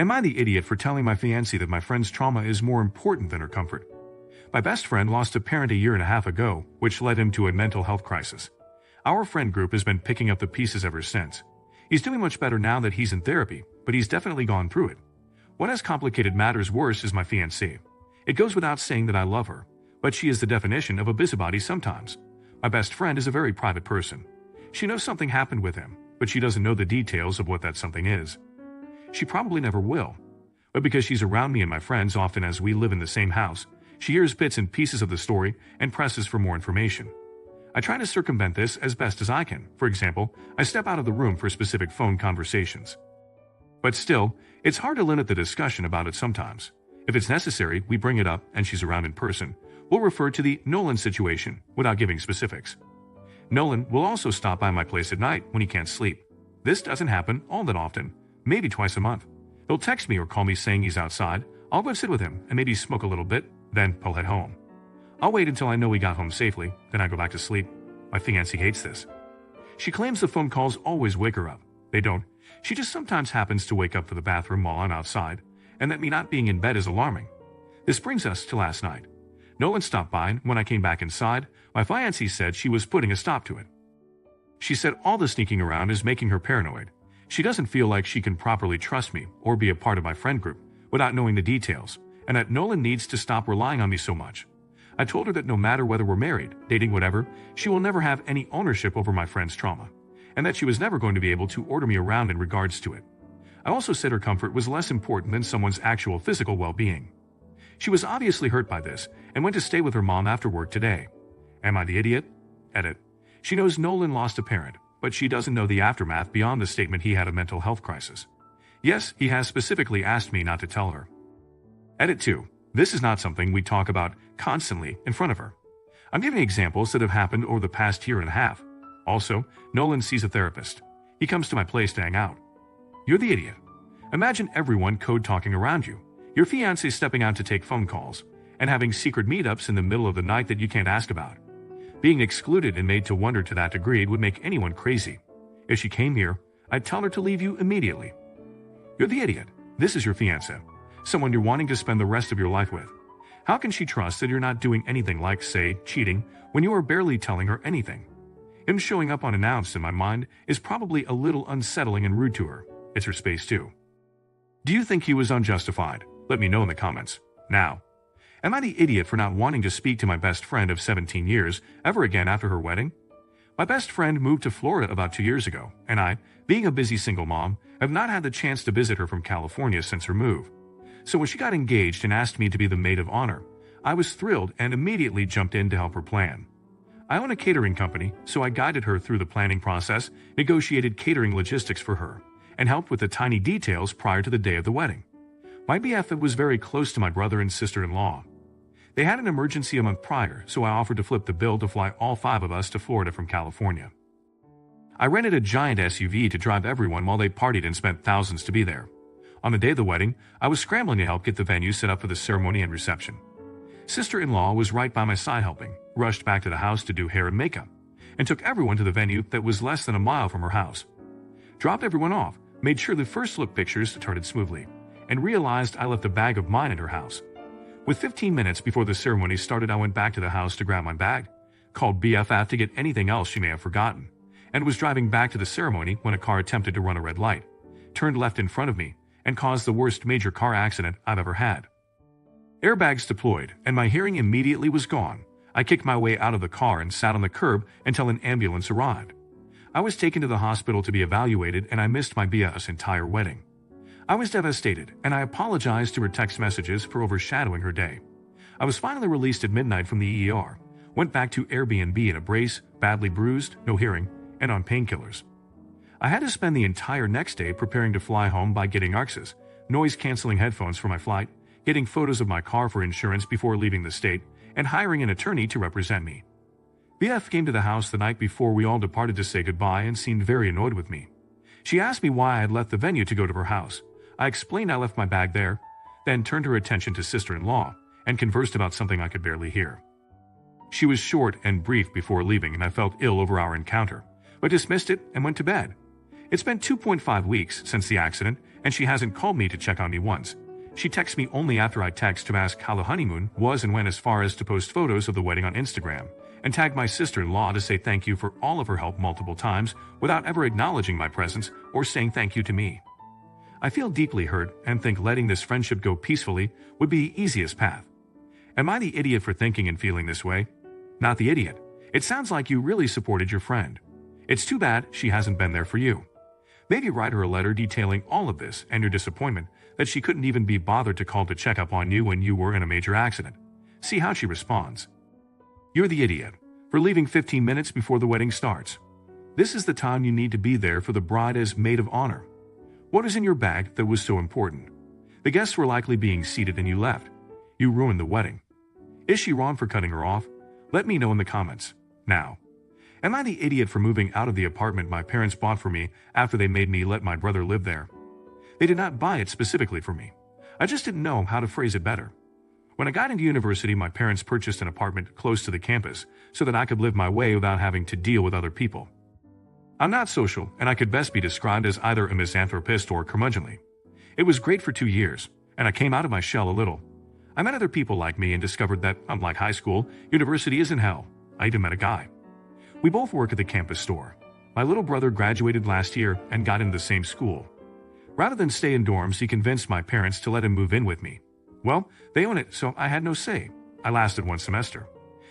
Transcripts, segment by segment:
Am I the idiot for telling my fiancée that my friend's trauma is more important than her comfort? My best friend lost a parent a year and a half ago, which led him to a mental health crisis. Our friend group has been picking up the pieces ever since. He's doing much better now that he's in therapy, but he's definitely gone through it. What has complicated matters worse is my fiancée. It goes without saying that I love her, but she is the definition of a busybody sometimes. My best friend is a very private person. She knows something happened with him, but she doesn't know the details of what that something is. She probably never will. But because she's around me and my friends often as we live in the same house, she hears bits and pieces of the story and presses for more information. I try to circumvent this as best as I can. For example, I step out of the room for specific phone conversations. But still, it's hard to limit the discussion about it sometimes. If it's necessary, we bring it up and she's around in person. We'll refer to the Nolan situation without giving specifics. Nolan will also stop by my place at night when he can't sleep. This doesn't happen all that often, maybe twice a month. He'll text me or call me saying he's outside. I'll go sit with him and maybe smoke a little bit, then he'll head home. I'll wait until I know he got home safely, then I go back to sleep. My fiancée hates this. She claims the phone calls always wake her up. They don't. She just sometimes happens to wake up for the bathroom while I'm outside, and that me not being in bed is alarming. This brings us to last night. Nolan stopped by, and when I came back inside, my fiancée said she was putting a stop to it. She said all the sneaking around is making her paranoid. She doesn't feel like she can properly trust me or be a part of my friend group without knowing the details, and that Nolan needs to stop relying on me so much. I told her that no matter whether we're married, dating, whatever, she will never have any ownership over my friend's trauma, and that she was never going to be able to order me around in regards to it. I also said her comfort was less important than someone's actual physical well-being. She was obviously hurt by this and went to stay with her mom after work today. Am I the idiot? Edit. She knows Nolan lost a parent, but she doesn't know the aftermath beyond the statement he had a mental health crisis. Yes, he has specifically asked me not to tell her. Edit 2. This is not something we talk about constantly in front of her. I'm giving examples that have happened over the past year and a half. Also, Nolan sees a therapist. He comes to my place to hang out. You're the idiot. Imagine everyone code talking around you. Your fiancé stepping out to take phone calls, and having secret meetups in the middle of the night that you can't ask about. Being excluded and made to wonder to that degree would make anyone crazy. If she came here, I'd tell her to leave you immediately. You're the idiot. This is your fiancé, someone you're wanting to spend the rest of your life with. How can she trust that you're not doing anything like, say, cheating, when you are barely telling her anything? Him showing up unannounced in my mind is probably a little unsettling and rude to her. It's her space too. Do you think he was unjustified? Let me know in the comments. Now, am I the idiot for not wanting to speak to my best friend of 17 years ever again after her wedding? My best friend moved to Florida about 2 years ago, and I, being a busy single mom, have not had the chance to visit her from California since her move. So when she got engaged and asked me to be the maid of honor, I was thrilled and immediately jumped in to help her plan. I own a catering company, so I guided her through the planning process, negotiated catering logistics for her, and helped with the tiny details prior to the day of the wedding. My BFF was very close to my brother and sister-in-law. They had an emergency a month prior, so I offered to flip the bill to fly all 5 of us to Florida from California. I rented a giant SUV to drive everyone while they partied and spent thousands to be there. On the day of the wedding, I was scrambling to help get the venue set up for the ceremony and reception. Sister-in-law was right by my side helping, rushed back to the house to do hair and makeup, and took everyone to the venue that was less than a mile from her house. Dropped everyone off, made sure the first look pictures started smoothly, and realized I left a bag of mine at her house. With 15 minutes before the ceremony started, I went back to the house to grab my bag, called BFF to get anything else she may have forgotten, and was driving back to the ceremony when a car attempted to run a red light, turned left in front of me, and caused the worst major car accident I've ever had. Airbags deployed, and my hearing immediately was gone. I kicked my way out of the car and sat on the curb until an ambulance arrived. I was taken to the hospital to be evaluated, and I missed my BFF's entire wedding. I was devastated, and I apologized to her text messages for overshadowing her day. I was finally released at midnight from the ER, went back to Airbnb in a brace, badly bruised, no hearing, and on painkillers. I had to spend the entire next day preparing to fly home by getting ARCs, noise-canceling headphones for my flight, getting photos of my car for insurance before leaving the state, and hiring an attorney to represent me. BF came to the house the night before we all departed to say goodbye and seemed very annoyed with me. She asked me why I had left the venue to go to her house. I explained I left my bag there, then turned her attention to sister-in-law and conversed about something I could barely hear. She was short and brief before leaving, and I felt ill over our encounter, but dismissed it and went to bed. It's been 2.5 weeks since the accident, and she hasn't called me to check on me once. She texts me only after I text to ask how the honeymoon was and went, as far as to post photos of the wedding on Instagram, and tag my sister-in-law to say thank you for all of her help multiple times without ever acknowledging my presence or saying thank you to me. I feel deeply hurt and think letting this friendship go peacefully would be the easiest path. Am I the idiot for thinking and feeling this way? Not the idiot. It sounds like you really supported your friend. It's too bad she hasn't been there for you. Maybe write her a letter detailing all of this and your disappointment that she couldn't even be bothered to call to check up on you when you were in a major accident. See how she responds. You're the idiot for leaving 15 minutes before the wedding starts. This is the time you need to be there for the bride as maid of honor. What is in your bag that was so important? The guests were likely being seated and you left. You ruined the wedding. Is she wrong for cutting her off? Let me know in the comments. Now, am I the idiot for moving out of the apartment my parents bought for me after they made me let my brother live there? They did not buy it specifically for me. I just didn't know how to phrase it better. When I got into university, my parents purchased an apartment close to the campus so that I could live my way without having to deal with other people. I'm not social, and I could best be described as either a misanthropist or curmudgeonly. It was great for 2 years, and I came out of my shell a little. I met other people like me and discovered that, unlike high school, university isn't hell. I even met a guy. We both work at the campus store. My little brother graduated last year and got into the same school. Rather than stay in dorms, he convinced my parents to let him move in with me. Well, they own it, so I had no say. I lasted 1 semester.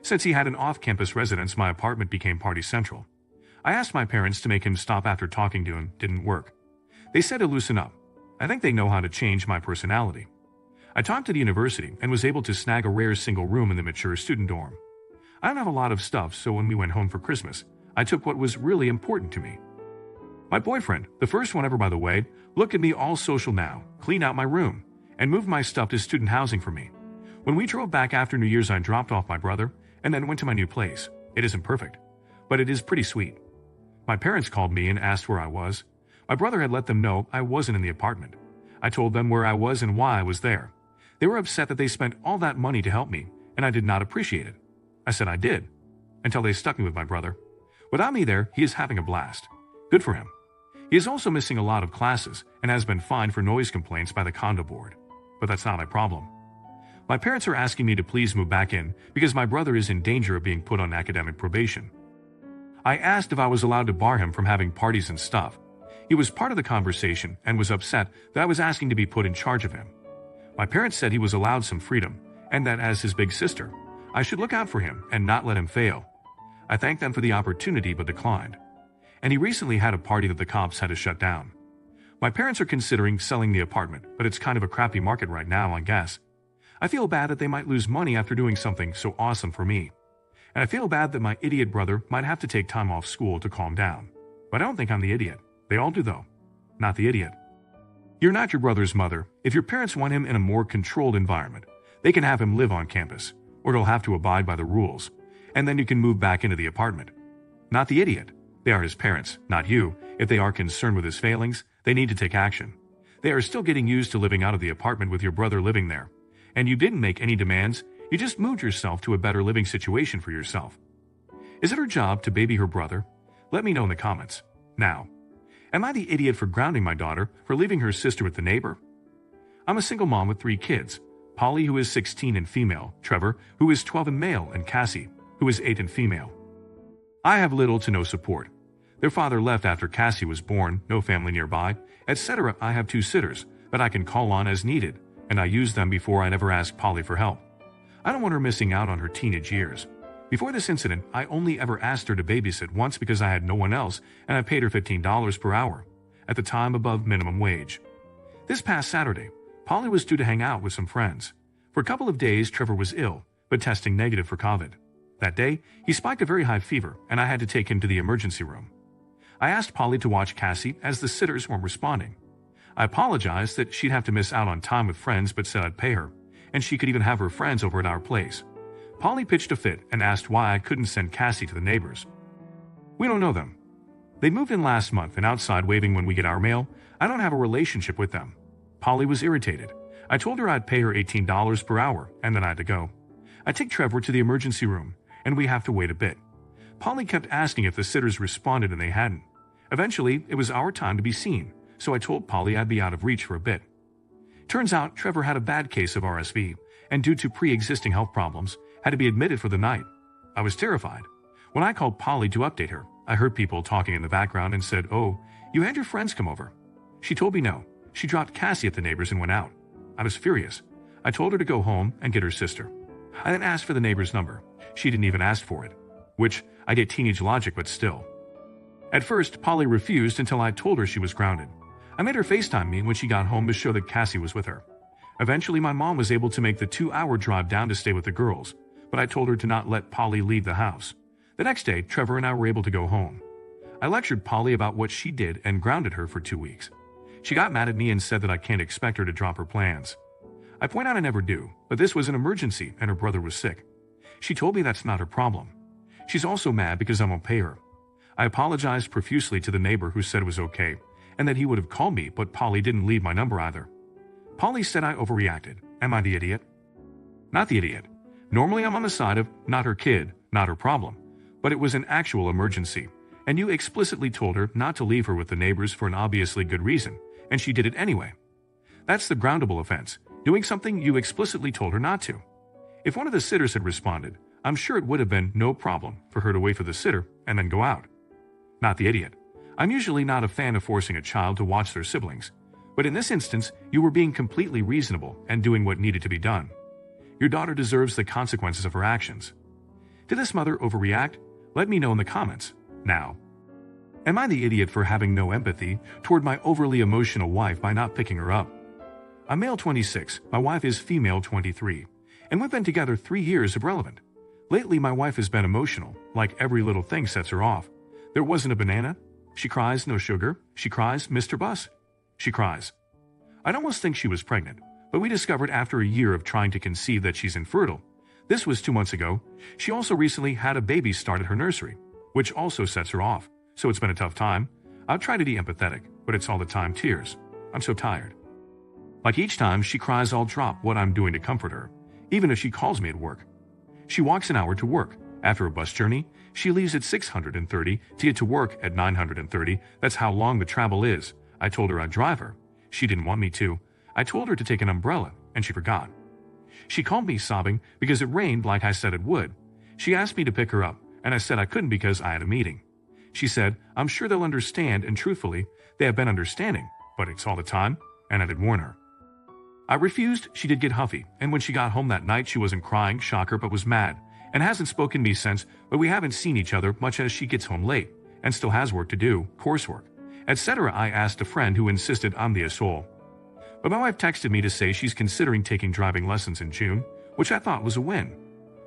Since he had an off-campus residence, my apartment became party central. I asked my parents to make him stop after talking to him. Didn't work. They said to loosen up. I think they know how to change my personality. I talked to the university and was able to snag a rare single room in the mature student dorm. I don't have a lot of stuff, so when we went home for Christmas, I took what was really important to me. My boyfriend, the first one ever by the way, looked at me all social now, cleaned out my room, and moved my stuff to student housing for me. When we drove back after New Year's, I dropped off my brother and then went to my new place. It isn't perfect, but it is pretty sweet. My parents called me and asked where I was. My brother had let them know I wasn't in the apartment. I told them where I was and why I was there. They were upset that they spent all that money to help me, and I did not appreciate it. I said I did, until they stuck me with my brother. Without me there, he is having a blast. Good for him. He is also missing a lot of classes and has been fined for noise complaints by the condo board. But that's not my problem. My parents are asking me to please move back in because my brother is in danger of being put on academic probation. I asked if I was allowed to bar him from having parties and stuff. He was part of the conversation and was upset that I was asking to be put in charge of him. My parents said he was allowed some freedom and that as his big sister, I should look out for him and not let him fail. I thanked them for the opportunity but declined. And he recently had a party that the cops had to shut down. My parents are considering selling the apartment, but it's kind of a crappy market right now, I guess. I feel bad that they might lose money after doing something so awesome for me. And I feel bad that my idiot brother might have to take time off school to calm down. But I don't think I'm the idiot. They all do though. Not the idiot. You're not your brother's mother. If your parents want him in a more controlled environment, they can have him live on campus, or he'll have to abide by the rules, and then you can move back into the apartment. Not the idiot. They are his parents, not you. If they are concerned with his failings, they need to take action. They are still getting used to living out of the apartment with your brother living there. And you didn't make any demands, you just moved yourself to a better living situation for yourself. Is it her job to baby her brother? Let me know in the comments. Now, am I the idiot for grounding my daughter for leaving her sister with the neighbor? I'm a single mom with 3 kids. Polly, who is 16 and female, Trevor, who is 12 and male, and Cassie, who is 8 and female. I have little to no support. Their father left after Cassie was born, no family nearby, etc. I have 2 sitters that I can call on as needed, and I use them before I never ask Polly for help. I don't want her missing out on her teenage years. Before this incident, I only ever asked her to babysit once because I had no one else, and I paid her $15 per hour, at the time above minimum wage. This past Saturday, Polly was due to hang out with some friends. For a couple of days, Trevor was ill, but testing negative for COVID. That day, he spiked a very high fever, and I had to take him to the emergency room. I asked Polly to watch Cassie as the sitters weren't responding. I apologized that she'd have to miss out on time with friends, but said I'd pay her, and she could even have her friends over at our place. Polly pitched a fit and asked why I couldn't send Cassie to the neighbors. We don't know them. They moved in last month and outside waving when we get our mail. I don't have a relationship with them. Polly was irritated. I told her I'd pay her $18 per hour, and then I had to go. I take Trevor to the emergency room, and we have to wait a bit. Polly kept asking if the sitters responded, and they hadn't. Eventually, it was our time to be seen, so I told Polly I'd be out of reach for a bit. Turns out Trevor had a bad case of RSV, and due to pre-existing health problems, had to be admitted for the night. I was terrified. When I called Polly to update her, I heard people talking in the background and said, "Oh, you had your friends come over." She told me no. She dropped Cassie at the neighbors and went out. I was furious. I told her to go home and get her sister. I then asked for the neighbor's number. She didn't even ask for it. Which, I get teenage logic, but still. At first, Polly refused until I told her she was grounded. I made her FaceTime me when she got home to show that Cassie was with her. Eventually, my mom was able to make the 2-hour drive down to stay with the girls, but I told her to not let Polly leave the house. The next day, Trevor and I were able to go home. I lectured Polly about what she did and grounded her for 2 weeks. She got mad at me and said that I can't expect her to drop her plans. I point out I never do, but this was an emergency and her brother was sick. She told me that's not her problem. She's also mad because I won't pay her. I apologized profusely to the neighbor who said it was okay, and that he would have called me, but Polly didn't leave my number either. Polly said I overreacted. Am I the idiot? Not the idiot. Normally I'm on the side of not her kid, not her problem. But it was an actual emergency, and you explicitly told her not to leave her with the neighbors for an obviously good reason, and she did it anyway. That's the groundable offense, doing something you explicitly told her not to. If one of the sitters had responded, I'm sure it would have been no problem for her to wait for the sitter and then go out. Not the idiot. I'm usually not a fan of forcing a child to watch their siblings, but in this instance, you were being completely reasonable and doing what needed to be done. Your daughter deserves the consequences of her actions. Did this mother overreact? Let me know in the comments, now. Am I the idiot for having no empathy toward my overly emotional wife by not picking her up? I'm male 26, my wife is female 23, and we've been together 3 years irrelevant. Lately, my wife has been emotional, like every little thing sets her off. There wasn't a banana. She cries, no sugar. She cries, Mr. Bus. She cries. I'd almost think she was pregnant, but we discovered after a year of trying to conceive that she's infertile. This was 2 months ago. She also recently had a baby start at her nursery, which also sets her off, so it's been a tough time. I've tried to be empathetic, but it's all the time tears. I'm so tired. Like each time she cries, I'll drop what I'm doing to comfort her, even if she calls me at work. She walks an hour to work. After a bus journey, she leaves at 630 to get to work at 930. That's how long the travel is. I told her I'd drive her. She didn't want me to. I told her to take an umbrella, and she forgot. She called me sobbing because it rained like I said it would. She asked me to pick her up, and I said I couldn't because I had a meeting. She said, I'm sure they'll understand, and truthfully, they have been understanding, but it's all the time, and I did warn her. I refused. She did get huffy, and when she got home that night, she wasn't crying, shocker, but was mad, and hasn't spoken to me since, but we haven't seen each other much as she gets home late, and still has work to do, coursework, etc. I asked a friend who insisted I'm the asshole. But my wife texted me to say she's considering taking driving lessons in June, which I thought was a win.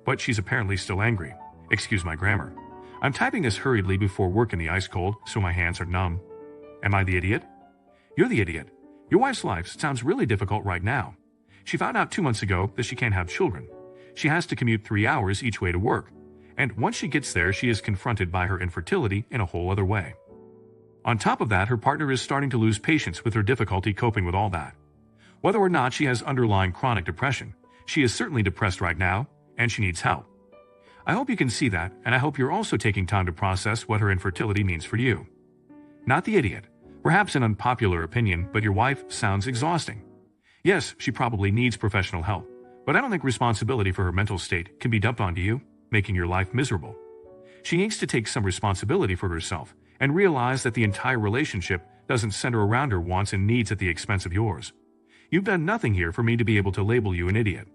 But she's apparently still angry. Excuse my grammar. I'm typing this hurriedly before work in the ice cold, so my hands are numb. Am I the idiot? You're the idiot. Your wife's life sounds really difficult right now. She found out 2 months ago that she can't have children. She has to commute 3 hours each way to work. And once she gets there, she is confronted by her infertility in a whole other way. On top of that, her partner is starting to lose patience with her difficulty coping with all that. Whether or not she has underlying chronic depression, she is certainly depressed right now, and she needs help. I hope you can see that, and I hope you're also taking time to process what her infertility means for you. Not the idiot. Perhaps an unpopular opinion, but your wife sounds exhausting. Yes, she probably needs professional help, but I don't think responsibility for her mental state can be dumped onto you, making your life miserable. She needs to take some responsibility for herself and realize that the entire relationship doesn't center around her wants and needs at the expense of yours. You've done nothing here for me to be able to label you an idiot.